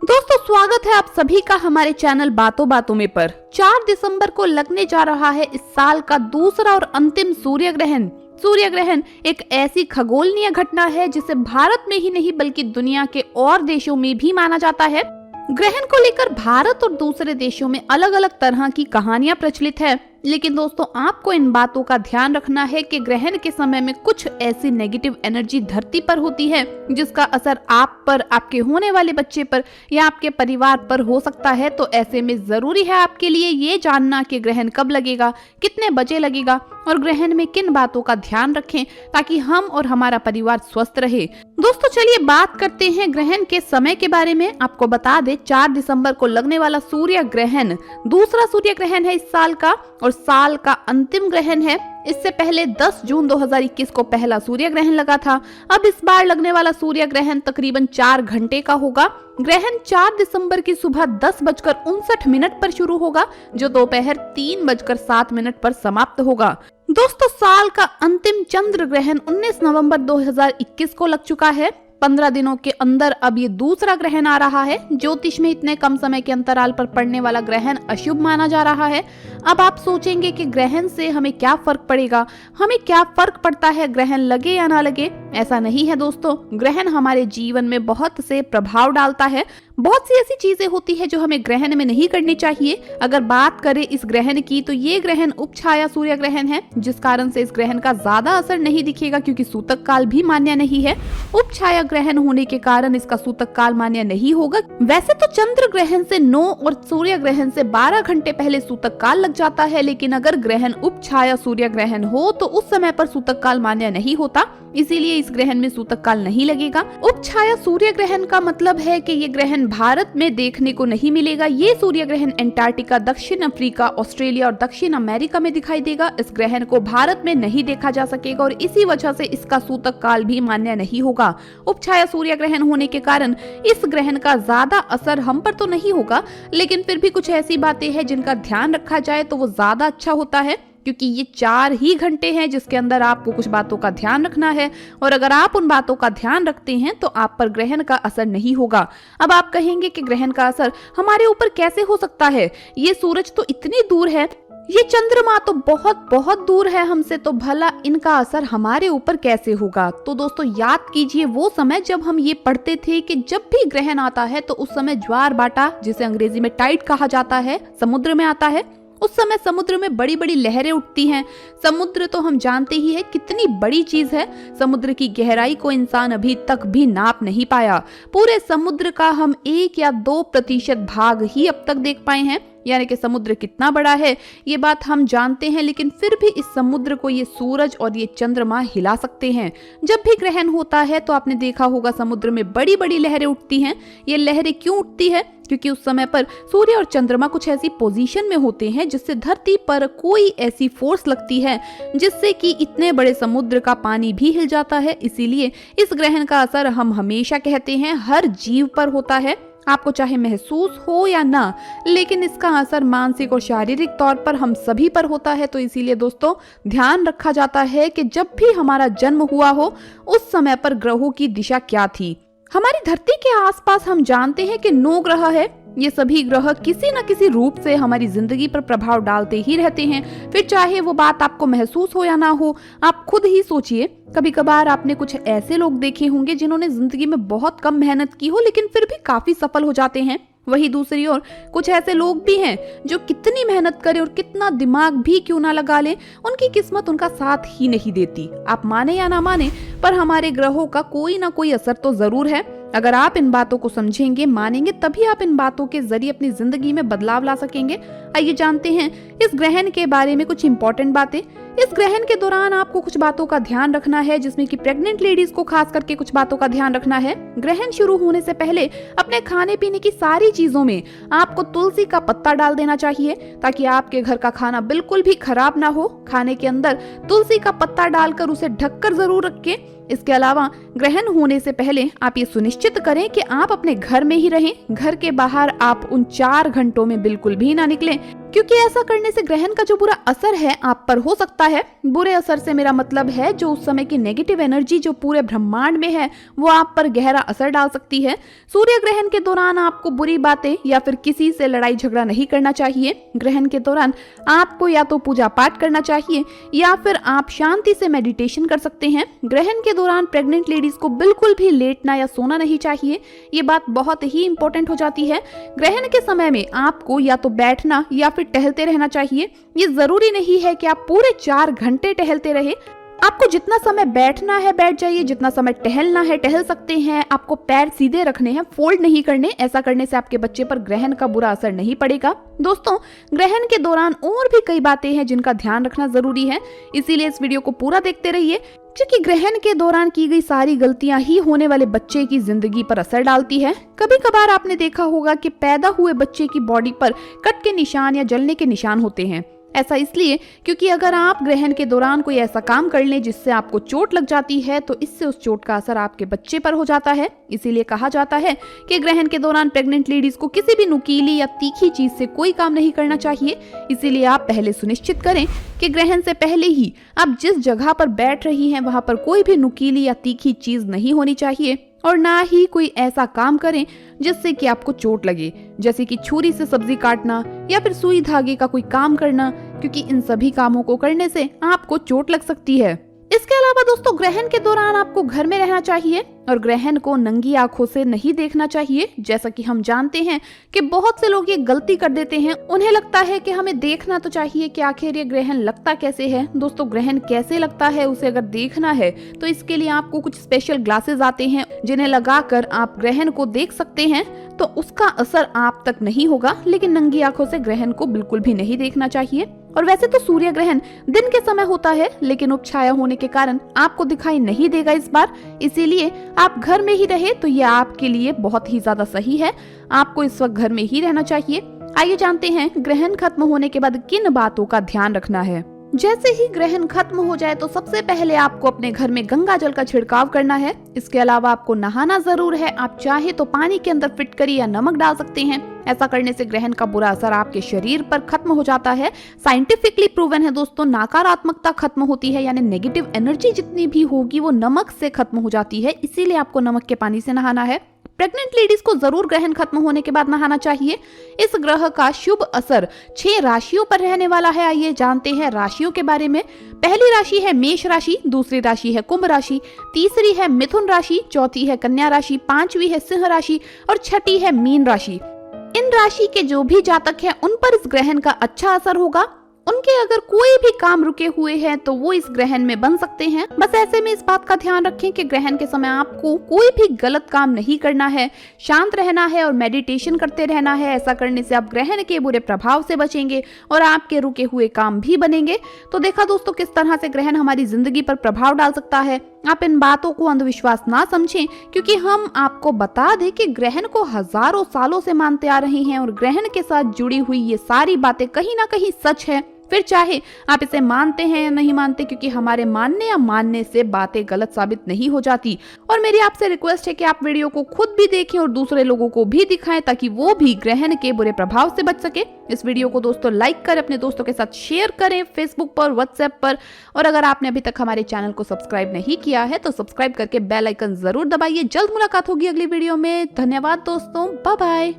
दोस्तों स्वागत है आप सभी का हमारे चैनल बातों बातों में पर। 4 दिसंबर को लगने जा रहा है इस साल का दूसरा और अंतिम सूर्य ग्रहण। सूर्य ग्रहण एक ऐसी खगोलनीय घटना है जिसे भारत में ही नहीं बल्कि दुनिया के और देशों में भी माना जाता है। ग्रहण को लेकर भारत और दूसरे देशों में अलग अलग तरह की कहानियां प्रचलित है, लेकिन दोस्तों आपको इन बातों का ध्यान रखना है कि ग्रहण के समय में कुछ ऐसी नेगेटिव एनर्जी धरती पर होती है जिसका असर आप पर, आपके होने वाले बच्चे पर या आपके परिवार पर हो सकता है। तो ऐसे में जरूरी है आपके लिए ये जानना कि ग्रहण कब लगेगा, कितने बजे लगेगा और ग्रहण में किन बातों का ध्यान रखें ताकि हम और हमारा परिवार स्वस्थ रहे। दोस्तों चलिए बात करते हैं ग्रहण के समय के बारे में। आपको बता दें 4 दिसंबर को लगने वाला सूर्य ग्रहण दूसरा सूर्य ग्रहण है इस साल का और साल का अंतिम ग्रहण है। इससे पहले 10 जून 2021 को पहला सूर्य ग्रहण लगा था। अब इस बार लगने वाला सूर्य ग्रहण तकरीबन 4 घंटे का होगा। ग्रहण 4 दिसंबर की सुबह 10:59 पर शुरू होगा जो दोपहर 3:07 पर समाप्त होगा। दोस्तों साल का अंतिम चंद्र ग्रहण 19 नवंबर 2021 को लग चुका है। 15 दिनों के अंदर अब ये दूसरा ग्रहण आ रहा है। ज्योतिष में इतने कम समय के अंतराल पर पड़ने वाला ग्रहण अशुभ माना जा रहा है। अब आप सोचेंगे कि ग्रहण से हमें क्या फर्क पड़ेगा, हमें क्या फर्क पड़ता है ग्रहण लगे या ना लगे। ऐसा नहीं है दोस्तों, ग्रहण हमारे जीवन में बहुत से प्रभाव डालता है। बहुत सी ऐसी चीजें होती है जो हमें ग्रहण में नहीं करनी चाहिए। अगर बात करें इस ग्रहण की तो ये ग्रहण उपछाया सूर्य ग्रहण है, जिस कारण से इस ग्रहण का ज्यादा असर नहीं दिखेगा क्योंकि सूतक काल भी मान्य नहीं है। उपछाया ग्रहण होने के कारण इसका सूतक काल मान्य नहीं होगा। वैसे तो चंद्र ग्रहण से 9 और सूर्य ग्रहण से 12 घंटे पहले सूतक काल लग जाता है, लेकिन अगर ग्रहण उपछाया सूर्य ग्रहण हो तो उस समय पर सूतक काल मान्य नहीं होता, इसीलिए इस ग्रहण में सूतक काल नहीं लगेगा। उपछाया सूर्य ग्रहण का मतलब है कि ये ग्रहण भारत में देखने को नहीं मिलेगा। ये सूर्य ग्रहण अंटार्कटिका, दक्षिण अफ्रीका, ऑस्ट्रेलिया और दक्षिण अमेरिका में दिखाई देगा। इस ग्रहण को भारत में नहीं देखा जा सकेगा और इसी वजह से इसका सूतक काल भी मान्य नहीं होगा। उपछाया सूर्य ग्रहण होने के कारण इस ग्रहण का ज्यादा असर हम पर तो नहीं होगा, लेकिन फिर भी कुछ ऐसी बातें हैं जिनका ध्यान रखा जाए तो वो ज्यादा अच्छा होता है, क्योंकि ये 4 ही घंटे हैं जिसके अंदर आपको कुछ बातों का ध्यान रखना है और अगर आप उन बातों का ध्यान रखते हैं तो आप पर ग्रहण का असर नहीं होगा। अब आप कहेंगे कि ग्रहण का असर हमारे ऊपर कैसे हो सकता है, ये सूरज तो इतनी दूर है, ये चंद्रमा तो बहुत बहुत दूर है हमसे, तो भला इनका असर हमारे ऊपर कैसे होगा। तो दोस्तों याद कीजिए वो समय जब हम ये पढ़ते थे कि जब भी ग्रहण आता है तो उस समय ज्वार बाटा, जिसे अंग्रेजी में टाइड कहा जाता है, समुद्र में आता है। उस समय समुद्र में बड़ी बड़ी लहरें उठती हैं। समुद्र तो हम जानते ही है कितनी बड़ी चीज है। समुद्र की गहराई को इंसान अभी तक भी नाप नहीं पाया। पूरे समुद्र का हम 1 या 2% भाग ही अब तक देख पाए हैं, यानी कि समुद्र कितना बड़ा है ये बात हम जानते हैं, लेकिन फिर भी इस समुद्र को ये सूरज और ये चंद्रमा हिला सकते हैं। जब भी ग्रहण होता है तो आपने देखा होगा समुद्र में बड़ी बड़ी लहरें उठती हैं। ये लहरें क्यों उठती है? क्योंकि उस समय पर सूर्य और चंद्रमा कुछ ऐसी पोजीशन में होते हैं जिससे धरती पर कोई ऐसी फोर्स लगती है जिससे कि इतने बड़े समुद्र का पानी भी हिल जाता है। इसीलिए इस ग्रहण का असर हम हमेशा कहते हैं हर जीव पर होता है, आपको चाहे महसूस हो या ना, लेकिन इसका असर मानसिक और शारीरिक तौर पर हम सभी पर होता है। तो इसीलिए दोस्तों ध्यान रखा जाता है कि जब भी हमारा जन्म हुआ हो उस समय पर ग्रहों की दिशा क्या थी। हमारी धरती के आसपास हम जानते हैं कि 9 ग्रह है। ये सभी ग्रह किसी न किसी रूप से हमारी जिंदगी पर प्रभाव डालते ही रहते हैं, फिर चाहे वो बात आपको महसूस हो या ना हो। आप खुद ही सोचिए, कभी कभार आपने कुछ ऐसे लोग देखे होंगे जिन्होंने जिंदगी में बहुत कम मेहनत की हो लेकिन फिर भी काफी सफल हो जाते हैं। वही दूसरी ओर कुछ ऐसे लोग भी हैं जो कितनी मेहनत करें और कितना दिमाग भी क्यों ना लगा लें, उनकी किस्मत उनका साथ ही नहीं देती। आप माने या ना माने, पर हमारे ग्रहों का कोई ना कोई असर तो जरूर है। अगर आप इन बातों को समझेंगे, मानेंगे, तभी आप इन बातों के जरिए अपनी जिंदगी में बदलाव ला सकेंगे। आइए जानते हैं इस ग्रहण के बारे में कुछ इंपॉर्टेंट बातें। इस ग्रहण के दौरान आपको कुछ बातों का ध्यान रखना है, जिसमें कि प्रेग्नेंट लेडीज को खास करके कुछ बातों का ध्यान रखना है। ग्रहण शुरू होने से पहले अपने खाने पीने की सारी चीजों में आपको तुलसी का पत्ता डाल देना चाहिए ताकि आपके घर का खाना बिल्कुल भी खराब ना हो। खाने के अंदर तुलसी का पत्ता डालकर उसे ढककर जरूर रखें। इसके अलावा ग्रहण होने से पहले आप ये सुनिश्चित करें कि आप अपने घर में ही रहें। घर के बाहर आप उन 4 घंटों में बिल्कुल भी ना निकलें, क्योंकि ऐसा करने से ग्रहण का जो बुरा असर है आप पर हो सकता है। बुरे असर से मेरा मतलब है जो उस समय की नेगेटिव एनर्जी जो पूरे ब्रह्मांड में है वो आप पर गहरा असर डाल सकती है। सूर्य ग्रहण के दौरान आपको बुरी बातें या फिर किसी से लड़ाई झगड़ा नहीं करना चाहिए। ग्रहण के दौरान आपको या तो पूजा पाठ करना चाहिए या फिर आप शांति से मेडिटेशन कर सकते हैं। ग्रहण के दौरान प्रेग्नेंट लेडीज को बिल्कुल भी लेटना या सोना नहीं चाहिए। ये बात बहुत ही इंपॉर्टेंट हो जाती है। ग्रहण के समय में आपको या तो बैठना या फिर टहलते रहना चाहिए। ये जरूरी नहीं है कि आप पूरे 4 घंटे टहलते रहे। आपको जितना समय बैठना है बैठ जाइए, जितना समय टहलना है टहल सकते हैं। आपको पैर सीधे रखने हैं, फोल्ड नहीं करने। ऐसा करने से आपके बच्चे पर ग्रहण का बुरा असर नहीं पड़ेगा। दोस्तों, ग्रहण के दौरान और भी कई बातें हैं जिनका ध्यान रखना जरूरी है, इसीलिए इस वीडियो को पूरा देखते रहिए, क्योंकि ग्रहण के दौरान की गई सारी गलतियां ही होने वाले बच्चे की जिंदगी पर असर डालती है। कभी कभार आपने देखा होगा कि पैदा हुए बच्चे की बॉडी पर कट के निशान या जलने के निशान होते हैं। ऐसा इसलिए क्योंकि अगर आप ग्रहण के दौरान कोई ऐसा काम कर लें जिससे आपको चोट लग जाती है तो इससे उस चोट का असर आपके बच्चे पर हो जाता है। इसीलिए कहा जाता है कि ग्रहण के दौरान प्रेग्नेंट लेडीज को किसी भी नुकीली या तीखी चीज से कोई काम नहीं करना चाहिए। इसीलिए आप पहले सुनिश्चित करें कि ग्रहण से पहले ही आप जिस जगह पर बैठ रही हैं वहां पर कोई भी नुकीली या तीखी चीज नहीं होनी चाहिए, और ना ही कोई ऐसा काम करें जिससे कि आपको चोट लगे, जैसे कि छुरी से सब्जी काटना या फिर सुई धागे का कोई काम करना, क्योंकि इन सभी कामों को करने से आपको चोट लग सकती है। इसके अलावा दोस्तों, ग्रहण के दौरान आपको घर में रहना चाहिए और ग्रहण को नंगी आंखों से नहीं देखना चाहिए। जैसा कि हम जानते हैं कि बहुत से लोग ये गलती कर देते हैं, उन्हें लगता है कि हमें देखना तो चाहिए कि आखिर ये ग्रहण लगता कैसे है। दोस्तों, ग्रहण कैसे लगता है उसे अगर देखना है तो इसके लिए आपको कुछ स्पेशल ग्लासेस आते हैं जिन्हें लगाकर आप ग्रहण को देख सकते हैं, तो उसका असर आप तक नहीं होगा। लेकिन नंगी आंखों से ग्रहण को बिल्कुल भी नहीं देखना चाहिए। और वैसे तो सूर्य ग्रहण दिन के समय होता है, लेकिन उपछाया होने के कारण आपको दिखाई नहीं देगा इस बार। इसीलिए आप घर में ही रहे तो ये आपके लिए बहुत ही ज्यादा सही है। आपको इस वक्त घर में ही रहना चाहिए। आइए जानते हैं ग्रहण खत्म होने के बाद किन बातों का ध्यान रखना है। जैसे ही ग्रहण खत्म हो जाए तो सबसे पहले आपको अपने घर में गंगा जल का छिड़काव करना है। इसके अलावा आपको नहाना जरूर है। आप चाहे तो पानी के अंदर फिटकरी या नमक डाल सकते हैं। ऐसा करने से ग्रहण का बुरा असर आपके शरीर पर खत्म हो जाता है। साइंटिफिकली प्रूवन है दोस्तों, नकारात्मकता खत्म होती है, यानी नेगेटिव एनर्जी जितनी भी होगी वो नमक से खत्म हो जाती है। इसीलिए आपको नमक के पानी से नहाना है। प्रेग्नेंट लेडीज को जरूर ग्रहण खत्म होने के बाद नहाना चाहिए। इस ग्रह का शुभ असर 6 राशियों पर रहने वाला है। आइए जानते हैं राशियों के बारे में। पहली राशि है मेष राशि, दूसरी राशि है कुंभ राशि, तीसरी है मिथुन राशि, चौथी है कन्या राशि, पांचवी है सिंह राशि और छठी है मीन राशि। इन राशि के जो भी जातक हैं उन पर इस ग्रहण का अच्छा असर होगा। उनके अगर कोई भी काम रुके हुए हैं तो वो इस ग्रहण में बन सकते हैं। बस ऐसे में इस बात का ध्यान रखें कि ग्रहण के समय आपको कोई भी गलत काम नहीं करना है, शांत रहना है और मेडिटेशन करते रहना है। ऐसा करने से आप ग्रहण के बुरे प्रभाव से बचेंगे और आपके रुके हुए काम भी बनेंगे। तो देखा दोस्तों किस तरह से ग्रहण हमारी जिंदगी पर प्रभाव डाल सकता है। आप इन बातों को अंधविश्वास ना समझें, क्योंकि हम आपको बता दें कि ग्रहण को हजारों सालों से मानते आ रहे हैं और ग्रहण के साथ जुड़ी हुई ये सारी बातें कहीं ना कहीं सच है। फिर चाहे आप इसे मानते हैं या नहीं मानते, क्योंकि हमारे मानने या मानने से बातें गलत साबित नहीं हो जाती। और मेरी आपसे रिक्वेस्ट है कि आप वीडियो को खुद भी देखें और दूसरे लोगों को भी दिखाएं ताकि वो भी ग्रहण के बुरे प्रभाव से बच सके। इस वीडियो को दोस्तों लाइक कर अपने दोस्तों के साथ शेयर करें, फेसबुक पर, व्हाट्सएप पर। और अगर आपने अभी तक हमारे चैनल को सब्सक्राइब नहीं किया है तो सब्सक्राइब करके बेल आइकन जरूर दबाइए। जल्द मुलाकात होगी अगली वीडियो में। धन्यवाद दोस्तों, बाय बाय।